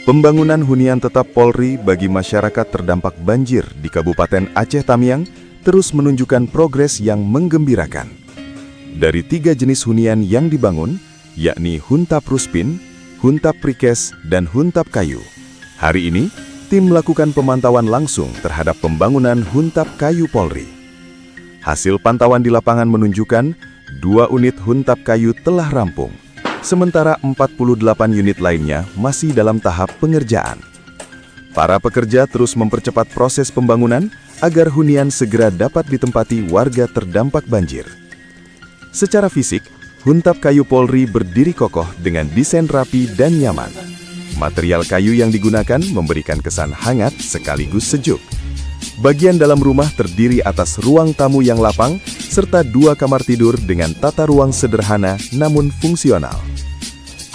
Pembangunan hunian tetap Polri bagi masyarakat terdampak banjir di Kabupaten Aceh Tamiang terus menunjukkan progres yang menggembirakan. Dari 3 jenis hunian yang dibangun, yakni Huntap Ruspin, Huntap Prikes, dan Huntap Kayu. Hari ini, tim melakukan pemantauan langsung terhadap pembangunan Huntap Kayu Polri. Hasil pantauan di lapangan menunjukkan 2 unit Huntap Kayu telah rampung, sementara 48 unit lainnya masih dalam tahap pengerjaan. Para pekerja terus mempercepat proses pembangunan agar hunian segera dapat ditempati warga terdampak banjir. Secara fisik, Huntap Kayu Polri berdiri kokoh dengan desain rapi dan nyaman. Material kayu yang digunakan memberikan kesan hangat sekaligus sejuk. Bagian dalam rumah terdiri atas ruang tamu yang lapang, serta 2 kamar tidur dengan tata ruang sederhana namun fungsional.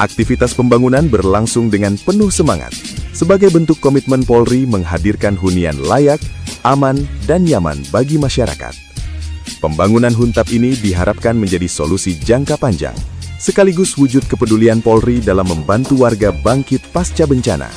Aktivitas pembangunan berlangsung dengan penuh semangat, sebagai bentuk komitmen Polri menghadirkan hunian layak, aman, dan nyaman bagi masyarakat. Pembangunan Huntap ini diharapkan menjadi solusi jangka panjang, sekaligus wujud kepedulian Polri dalam membantu warga bangkit pasca bencana.